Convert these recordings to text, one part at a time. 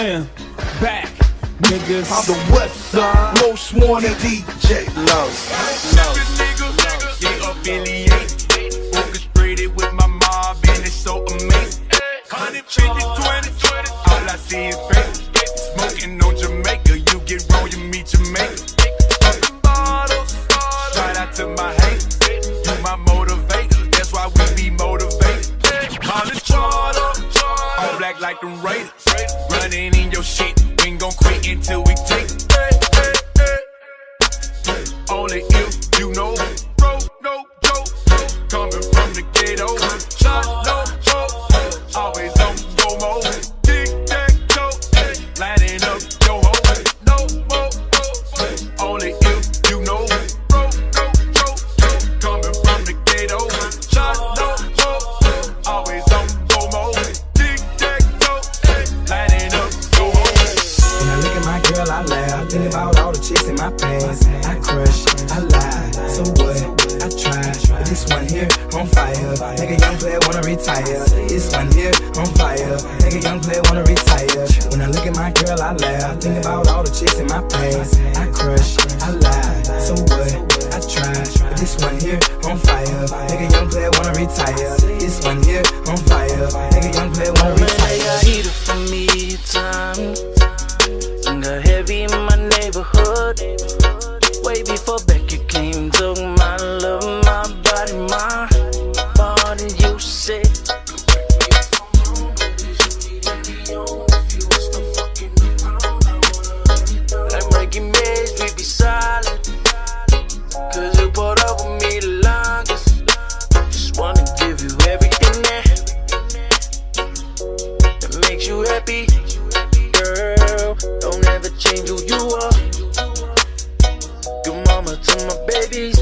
Slim, back, niggas. I'm the West Side, most wanted DJ Los. Yeah, affiliate, orchestrated with my mob, and it's so amazing. 150, 20, all I see is face. Smoking on Jamaica, you get wrong, you meet Jamaica. Popping bottles, shout out to my haters. You my motivator, that's why we be motivated. College charter, all black like them Raiders. Running in your shit, we ain't gon' quit until we take it. Only if you know, bro, no joke. Coming from the ghetto, shot no joke. Always on go mode, tic tac toe, lighting up your hole. No more, only if you know, bro, no joke. Coming from the ghetto, shot no joke. Always on go mode, tic tac toe, lighting up your hole. When I look at my girl, I laugh. Think about all the chicks in my past. I crush, I lie. So what? I try. But this one here on fire. Make a young player wanna retire. This one here on fire. Make a young player wanna retire. When I look at my girl, I laugh. Think about all the chicks in my past. I crush, I lie. So what? I try. But this one here on fire. Make a young player wanna retire. This one here on fire. Make a young player wanna retire. Got heater for me time. Got heavy in my neighborhood. Way before Becky came, took my love, my body, my body. You said like breaking maze, we be silent. Cause you put up with me the longest. Just wanna give you everything that makes you happy. Girl, don't ever change who you are. Good mama to my babies.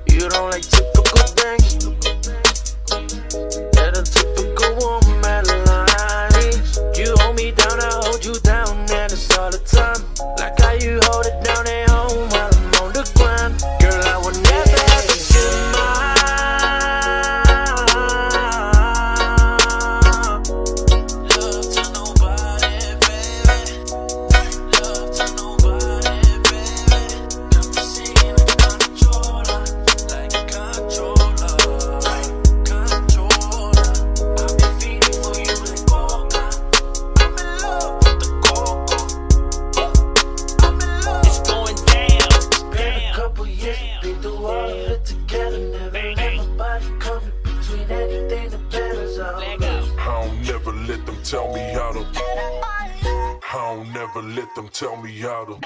You don't like typical things. Yeah, the typical woman lines. You hold me down, I hold you down, and it's all the time. Like how you hold it down at home while I'm on the grind. Girl, I will never ever get love to nobody, baby. Love to nobody, baby. Got me singing a controller, like a controller, like a controller. I'll be feeding for you like coca. I'm in love with the coco. I'm in love. It's going down. Been a couple years, we been through all of it together. Never let nobody come in between anything that matters. I don't never let them tell me how to. I don't never let them tell me how to.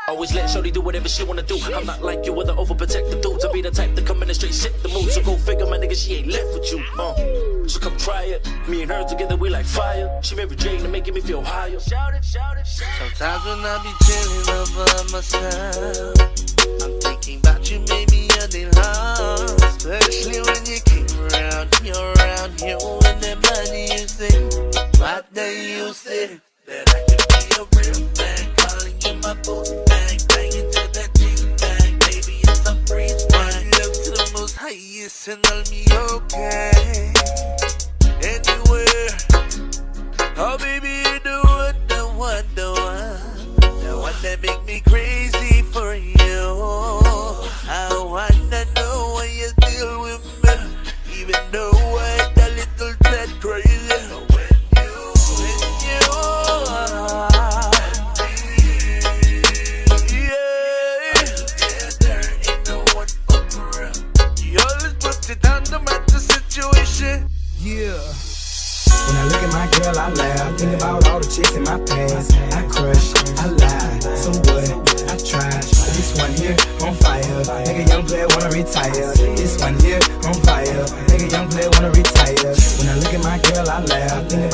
Always let shorty do whatever she wanna do. I'm not like you other overprotective dudes. I be the type to come in and straight set the mood. So go figure, my nigga, she ain't left with you. So come try it. Me and her together, we like fire. She Mary Jane to making me feel higher. Shout it, shout it, shout it. Sometimes when I be chilling all by myself, I'm thinking about you, maybe a little hard. Especially when you came around, you're around here with that money you think. What day you say that I could be a real thing, calling you my boo bang, banging to that G-bang, baby it's a freeze wine. Love to the most highest and I'll be okay. Anywhere, oh baby you do it, the one that make me crazy for you. I wanna know why you still with me, even though I ain't a little that crazy. Yeah. When I look at my girl, I laugh. Think about all the chicks in my past. I crush, I lie. So what? I try. This one here on fire. Make a young player wanna retire. This one here on fire. Make a young player wanna retire. When I look at my girl, I laugh. Think